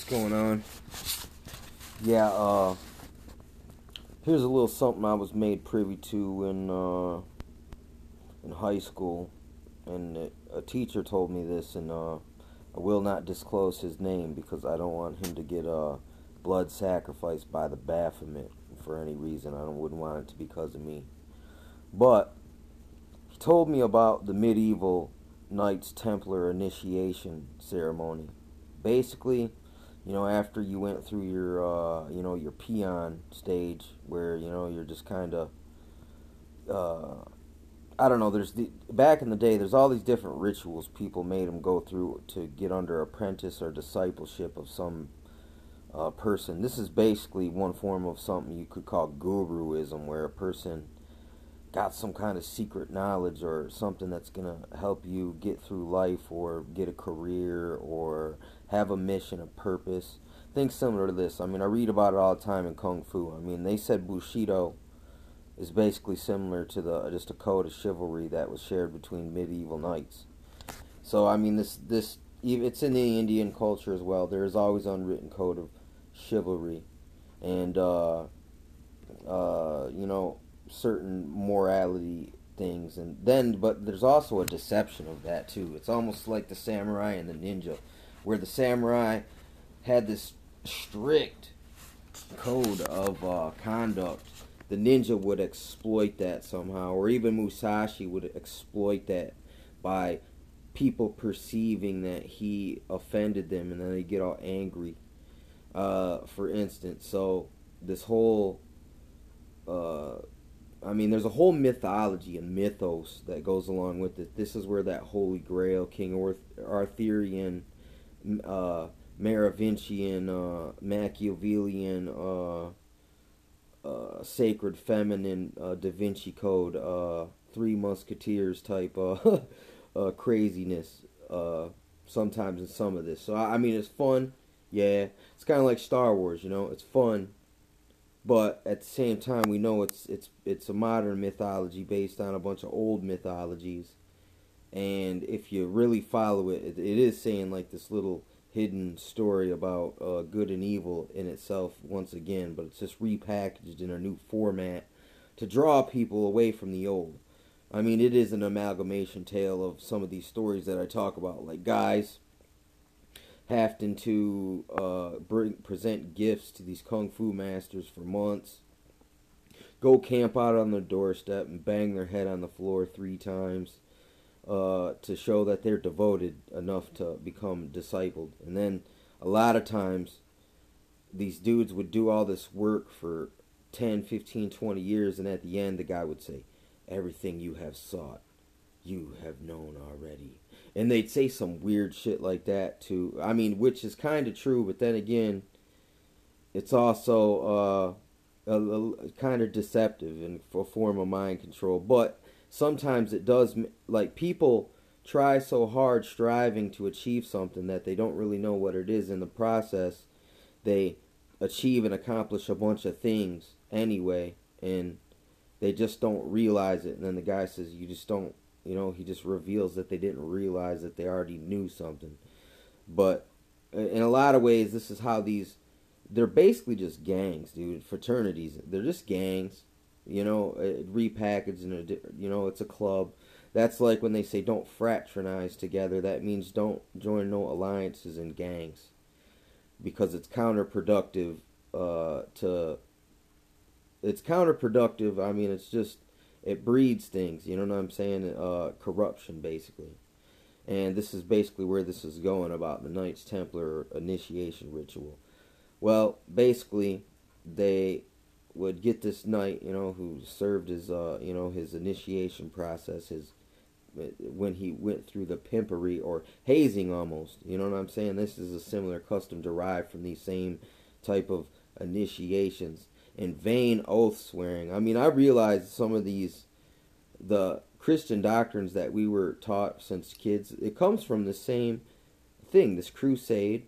going on? Yeah, here's a little something I was made privy to in high school, and a teacher told me this, and I will not disclose his name because I don't want him to get blood sacrificed by the Baphomet for any reason. Wouldn't want it to be because of me. But he told me about the medieval Knights Templar initiation ceremony. Basically, after you went through your peon stage, where you're just kind of, I don't know. Back in the day, there's all these different rituals people made them go through to get under apprentice or discipleship of some person. This is basically one form of something you could call guruism, where a person got some kind of secret knowledge or something that's going to help you get through life or get a career or have a mission, a purpose. Things similar to this. I read about it all the time in Kung Fu. They said Bushido is basically similar to just a code of chivalry that was shared between medieval knights. So, this it's in the Indian culture as well. There is always an unwritten code of chivalry. And, certain morality things, but there's also a deception of that too. It's almost like the samurai and the ninja, where the samurai had this strict code of conduct. The ninja would exploit that somehow, or even Musashi would exploit that by people perceiving that he offended them, and then they get all angry. For instance, so this whole there's a whole mythology and mythos that goes along with it. This is where that Holy Grail, King Arthurian, Merovingian, Machiavellian, Sacred Feminine, Da Vinci Code, Three Musketeers type craziness sometimes in some of this. So, it's fun. Yeah, it's kind of like Star Wars, it's fun. But at the same time, we know it's a modern mythology based on a bunch of old mythologies, and if you really follow it, it is saying like this little hidden story about good and evil in itself once again, but it's just repackaged in a new format to draw people away from the old. It is an amalgamation tale of some of these stories that I talk about, like guys having to present gifts to these kung fu masters for months, go camp out on their doorstep and bang their head on the floor 3 times to show that they're devoted enough to become discipled. And then a lot of times these dudes would do all this work for 10, 15, 20 years, and at the end the guy would say, "Everything you have sought, you have known already." And they'd say some weird shit like that too. Which is kind of true, but then again, it's also a kind of deceptive and a form of mind control. But sometimes it does, like, people try so hard striving to achieve something that they don't really know what it is. In the process, they achieve and accomplish a bunch of things anyway, and they just don't realize it. And then the guy says, "You just don't." He just reveals that they didn't realize that they already knew something. But in a lot of ways, this is how they're basically just gangs, dude. Fraternities. They're just gangs, repackaged in it's a club. That's like when they say don't fraternize together. That means don't join no alliances and gangs. Because it's counterproductive it's counterproductive. It's just, it breeds things, you know what I'm saying? Corruption, basically. And this is basically where this is going about the Knights Templar initiation ritual. Well, basically, they would get this knight, who served as, his initiation process, when he went through the pimpery or hazing almost, you know what I'm saying? This is a similar custom derived from these same type of initiations. And vain oath swearing. I realized some of the Christian doctrines that we were taught since kids, it comes from the same thing, this crusade.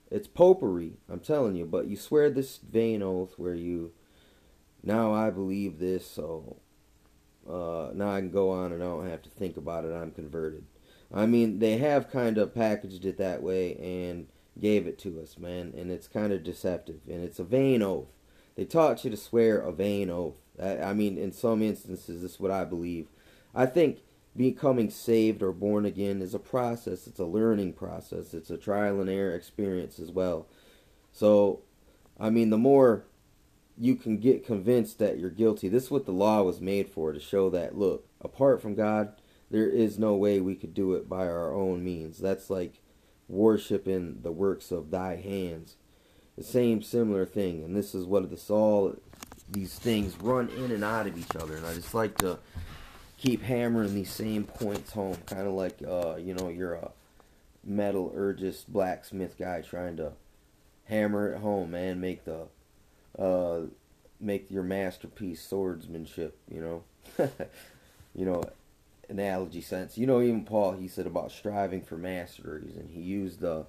It's popery, I'm telling you. But you swear this vain oath where now I believe this, so now I can go on and I don't have to think about it, I'm converted. They have kind of packaged it that way and gave it to us, man, and it's kind of deceptive, and it's a vain oath. They taught you to swear a vain oath. I mean, in some instances, this is what I believe. I think becoming saved or born again is a process. It's a learning process. It's a trial and error experience as well. So, I mean, the more you can get convinced that you're guilty, this is what the law was made for, to show that, look, apart from God, there is no way we could do it by our own means. That's like worshiping the works of thy hands. The same similar thing, and this is what this all, these things run in and out of each other, and I just like to keep hammering these same points home, kind of like, you're a metallurgist, blacksmith guy trying to hammer it home, man, make your masterpiece swordsmanship, analogy sense. Even Paul, he said about striving for masteries, and he used the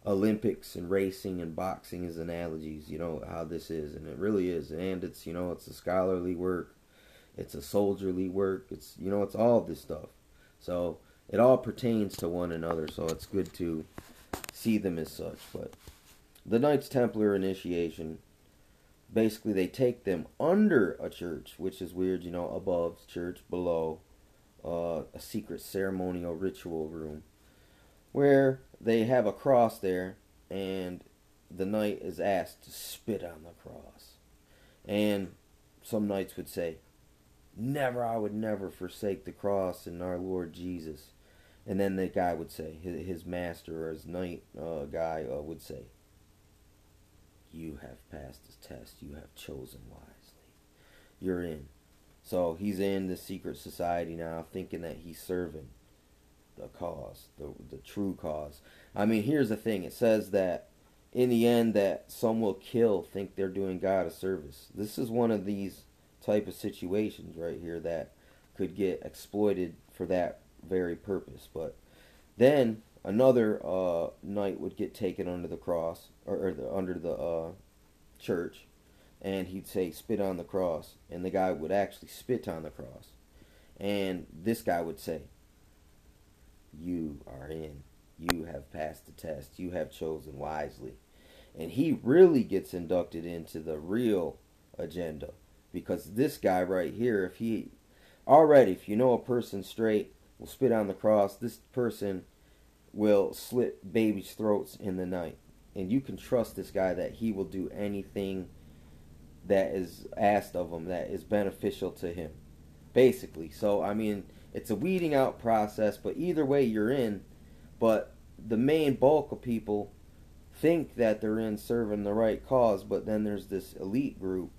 Olympics and racing and boxing as analogies, how this is, and it really is, and it's, it's a scholarly work, it's a soldierly work, it's, it's all of this stuff, so it all pertains to one another, so it's good to see them as such. But the Knights Templar initiation, basically they take them under a church, which is weird, above church, below a secret ceremonial ritual room, where they have a cross there, and the knight is asked to spit on the cross. And some knights would say, never, I would never forsake the cross and our Lord Jesus. And then the guy would say, his master or his knight guy would say, you have passed the test, you have chosen wisely, you're in. So he's in the secret society now, thinking that he's serving the cause, the true cause. I mean, here's the thing. It says that in the end that some will think they're doing God a service. This is one of these type of situations right here that could get exploited for that very purpose. But then another knight would get taken under the cross, or under the church, and he'd say, spit on the cross, and the guy would actually spit on the cross, and this guy would say, you are in, you have passed the test, you have chosen wisely. And he really gets inducted into the real agenda, because this guy right here, if you know a person straight will spit on the cross, this person will slit babies' throats in the night, and you can trust this guy that he will do anything that is asked of him that is beneficial to him, basically. So I mean, it's a weeding out process, but either way you're in. But the main bulk of people think that they're in serving the right cause, but then there's this elite group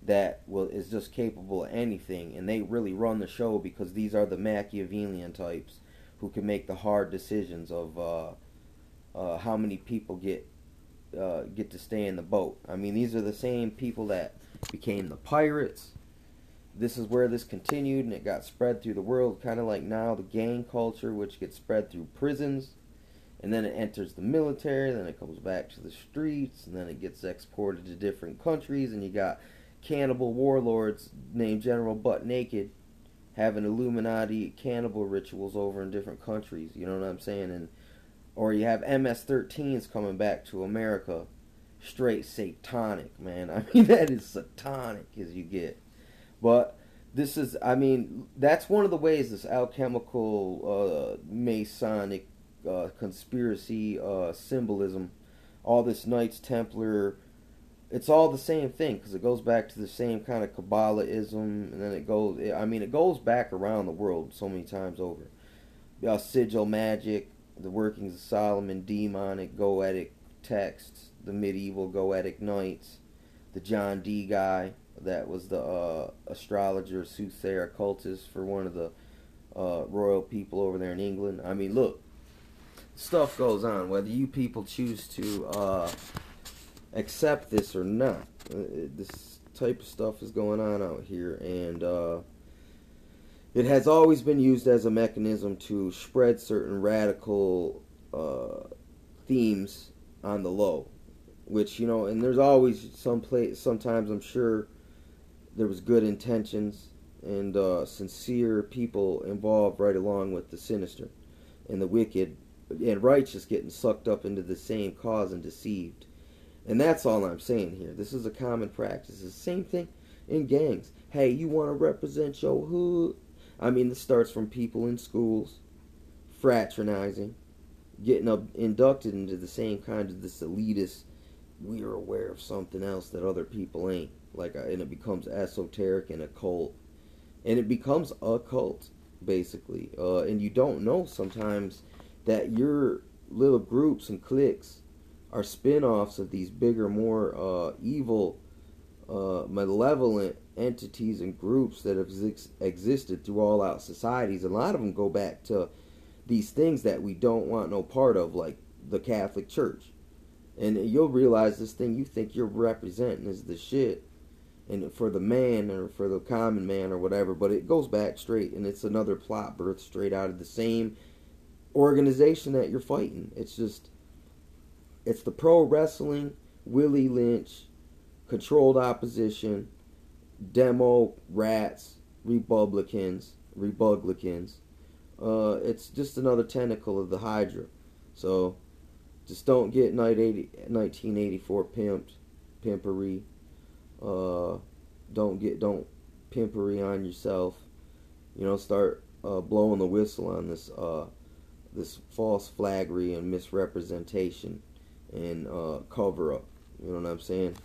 that is just capable of anything, and they really run the show, because these are the Machiavellian types who can make the hard decisions of how many people get to stay in the boat. I mean, these are the same people that became the pirates. This is where this continued, and it got spread through the world, kind of like now the gang culture, which gets spread through prisons, and then it enters the military, then it comes back to the streets, and then it gets exported to different countries, and you got cannibal warlords named General Butt Naked having Illuminati cannibal rituals over in different countries, you know what I'm saying? And or you have MS-13s coming back to America, straight satanic, man. I mean, that is satanic as you get. But this is, I mean, that's one of the ways this alchemical, Masonic conspiracy symbolism, all this Knights Templar, it's all the same thing, because it goes back to the same kind of Kabbalahism, and then it goes back around the world so many times over. Sigil magic, the workings of Solomon, demonic, goetic texts, the medieval goetic knights, the John Dee guy, that was the astrologer, soothsayer, occultist for one of the royal people over there in England. I mean, look, stuff goes on, whether you people choose to accept this or not. This type of stuff is going on out here, and it has always been used as a mechanism to spread certain radical themes on the low, which, and there's always sometimes I'm sure there was good intentions and sincere people involved right along with the sinister and the wicked and righteous getting sucked up into the same cause and deceived. And that's all I'm saying here. This is a common practice. It's the same thing in gangs. Hey, you want to represent your hood? I mean, this starts from people in schools, fraternizing, getting inducted into the same kind of this elitist, we are aware of something else that other people ain't. Like, and it becomes esoteric and occult. And it becomes a cult, basically. And you don't know sometimes that your little groups and cliques are spin-offs of these bigger, more evil, malevolent entities and groups that have existed through all-out societies. A lot of them go back to these things that we don't want no part of, like the Catholic Church. And you'll realize this thing you think you're representing is the shit, and for the man or for the common man or whatever, but it goes back straight, and it's another plot birthed straight out of the same organization that you're fighting. It's the pro wrestling, Willie Lynch, controlled opposition, demo rats, Republicans. It's just another tentacle of the Hydra. So just don't get 1984 pimpery. Don't pimpery on yourself. Start blowing the whistle on this false flaggery and misrepresentation and cover up. You know what I'm saying?